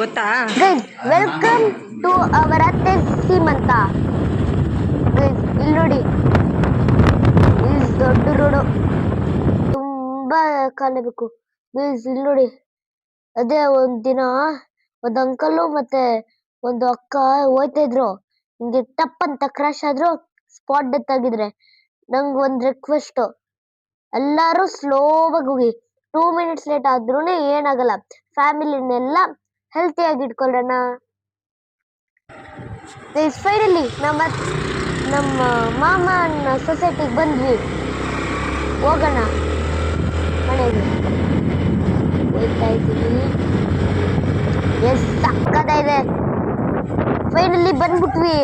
ಗೊತ್ತಾ? Welcome to our ಅತ್ತೆ ಸೀಮಂತ. ಇಲ್ಲಿ ನೋಡಿ, ದೊಡ್ಡ ರೋಡು, ತುಂಬಾ ಕಾಣಬೇಕು. ಇಲ್ಲಿ ನೋಡಿ, ಅದೇ ಒಂದಿನ ಒಂದು ಅಂಕಲ್ ಮತ್ತೆ ಒಂದು ಅಕ್ಕ ಹೋಯ್ತಾ ಇದ್ರು. ಹಿಂಗೆ ಟಪ್ ಅಂತ ಕ್ರಾಶ್ ಆದ್ರು, ಸ್ಪಾಟ್ ಡೆತ್ ಆಗಿದ್ರೆ. ನಂಗೆ ಒಂದು ರಿಕ್ವೆಸ್ಟ್, ಎಲ್ಲಾರು ಸ್ಲೋವಾಗಿ ಹೋಗಿ. 2 ಮಿನಿಟ್ಸ್ ಲೇಟ್ ಆದ್ರೂ ಏನಾಗಲ್ಲ. ಫ್ಯಾಮಿಲಿನೆಲ್ಲ ಹೆಲ್ತಿಯಾಗಿ ಇಟ್ಕೊಳ್ಳೋಣ. ಫೈನಲಿ ನಮ್ಮ ಮಾಮನ ಸೊಸೈಟಿಗೆ ಬಂದ್ವಿ. ಹೋಗೋಣ ಮನೆಗೆ. ಹೋಗ್ತಾ ಇದ್ದೀವಿ. ಎಷ್ಟು ಸಕ್ಕತ್ತಾಗಿದೆ. ಫೈನಲಿ ಬಂದ್ಬಿಟ್ವಿ.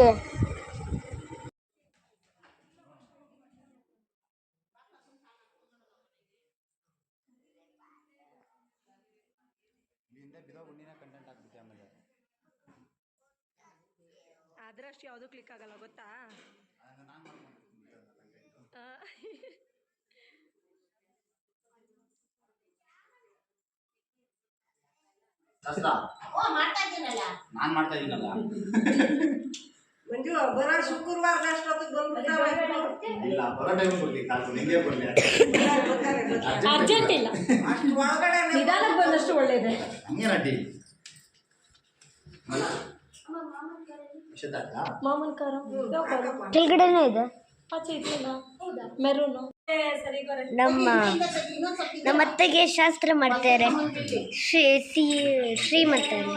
ಆದ್ರಷ್ಟು ಯಾವುದು ಕ್ಲಿಕ್ ಆಗಲ್ಲ ಗೊತ್ತಾ? ನಾನ್ ಮಾಡ್ತಾ ಇದ್ದೀನಲ್ಲ. ಮಂಜು ಬರೋ ಶುಕ್ರವಾರ ಇಲ್ಲ, ಬರೋ ಟೈಮ್ ಕೊಡ್ತೀನಿ. ನಿಂಗೆ ಕೊಡ್ಲಿ, ಅರ್ಜೆಂಟ್ ಇಲ್ಲ. ನಿಧಾನಕ್ಕೆ ಬಂದಷ್ಟು ಒಳ್ಳೇದೆ. ಹಂಗೇನ ಟೀ ಮಾಮನ್ ಕಾರ ಕೆಳಗಡೆನೇ ಇದೆ. ಆಚೆ ಇದೆಯಲ್ಲ ಮೆರೂನು. ನಮ್ಮ ಅತ್ತೆಗೆ ಶಾಸ್ತ್ರ ಮಾಡ್ತಾರೆ. ಶ್ರೀ ಮಾಡ್ತಾರೆ.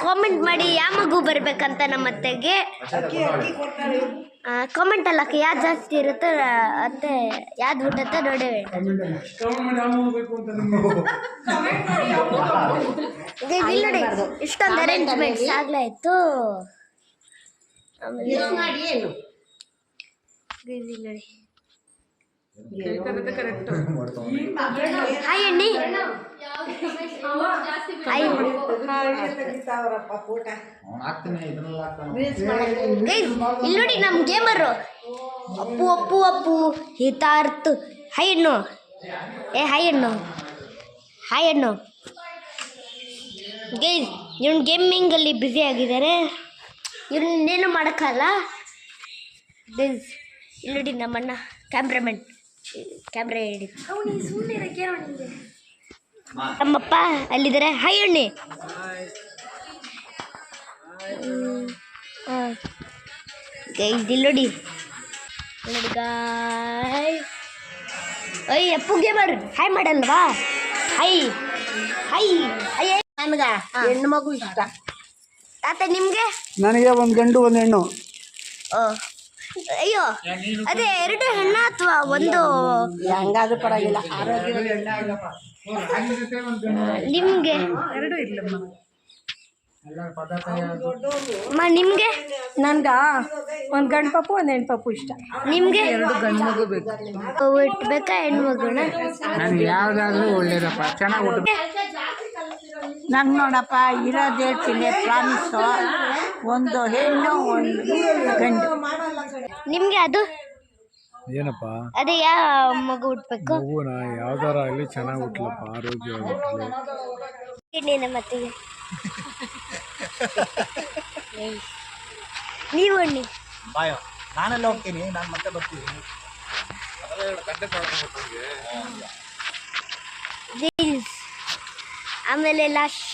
ಕಾಮೆಂಟ್ ಮಾಡಿ ಯಾವ ಮಗು ಬರ್ಬೇಕಂತ ನಮ್ಮ ಅತ್ತೆಗೆ. ಕಾಮೆಂಟ್ ಅಲ್ಲ, ಯಾವ್ದು ಜಾಸ್ತಿ ಇರುತ್ತೋ ಅತ್ತೆ ಯಾವ್ದು ಬಿಟ್ಟತ್ತ ನೋಡಿ. ನೋಡಿ, ಇಷ್ಟೊಂದು ಅರೇಂಜ್ಮೆಂಟ್ಸ್ ಆಗ್ಲಾಯ್ತು. ಹಾಯ್ ಅಣ್ಣಿ. ಇಲ್ಲಿ ನೋಡಿ, ನಮ್ ಗೇಮರು ಅಪ್ಪು ಅಪ್ಪು ಅಪ್ಪು ಹಿತಾರ್ತು. ಹಾಯ್ ಅಣ್ಣು. ಹಾಯ್ ಅಣ್ಣು. ಹಾಯ್ ಅಣ್ಣು. ಇವನು ಗೇಮಿಂಗ್ ಅಲ್ಲಿ ಬ್ಯುಸಿ ಆಗಿದ್ದಾರೆ. ಇವನ್ನೇನು ಮಾಡೋಕ್ಕಲ್ಲ. ಇಲ್ಲಿ ನೋಡಿ, ನಮ್ಮಣ್ಣ ಕ್ಯಾಮ್ರಾಮನ್ ಕ್ಯಾಮ್ರಾ ಹೇಳಿ. ನಮ್ಮಪ್ಪ ಅಲ್ಲಿದ್ದಾರೆ. ಹಾಯ್ ಅಣ್ಣಿ. ಇಲ್ಲಿ ನೋಡಿ ಗಾಯ್. ಅಪ್ಪು ಗೇಮರ್ ಹಾಯ್ ಮಾಡಲ್ವಾ? ಹೈ ಹೈ ಅಯ್ಯ. ನನ್ಗ ಹೆಣ್ಣು ಮಗು ಇಷ್ಟ. ತಾತ ನಿಮ್ಗೆ? ನನಗೆ ಒಂದು ಗಂಡು ಒಂದು ಹೆಣ್ಣು. ಅಯ್ಯೋ, ಅದೇ 2 ಹೆಣ್ಣ ಅಥವಾ ಒಂದು? ಹಂಗಾದ್ರೂ ಪರವಾಗಿಲ್ಲ. ನಿಮ್ಗೆ? 2 ಇರ್ಲಮ್ಮ. ನಿಮ್ಗೆ? ನನ್ಗ ಒಂದು ಗಂಡು ಪಪ್ಪು ಒಂದು ಹೆಣ್ಣು ಪಪ್ಪು ಇಷ್ಟ. ನಿಮ್ಗೆ? 2 ಗಂಡು ಮಗು ಬೇಕು. ಇಟ್ಬೇಕಾ ಹೆಣ್ಣು ಮಗುನ? ನನಗೆ ಯಾವ್ದಾದ್ರು ಒಳ್ಳೇದಪ್ಪ, ಚೆನ್ನಾಗಿ ಹುಟ್ಟು. ನಂಗೆ ನೋಡಪ್ಪ ಇರೋದು ಹೇಳ್ತೀನಿ, ಪ್ರಾಮಿಸು. ಒಂದು ಹೆಣ್ಣು ಒಂದು ಗಂಡು. ನಿಮ್ಗೆ ಅದು ಏನಪ್ಪ? ಅದೇ ಯಾವ ಮಗು ಹುಟ್ಬೇಕು? ಮಗುನ ಯಾವ್ದಾರ ಅಲ್ಲಿ ಚೆನ್ನಾಗಿ ಹುಟ್ಲಪ್ಪ, ಆರೋಗ್ಯವಾಗಿ. ಮತ್ತಿಗೆ ನೀವು ಅಣ್ಣಿ. ಬಾಯ್, ನಾನೆಲ್ಲ ಹೋಗ್ತೀನಿ, ನಾನು ಮತ್ತೆ ಬರ್ತೀನಿ. ಆಮೇಲೆ ಲಾಸ್ಟ್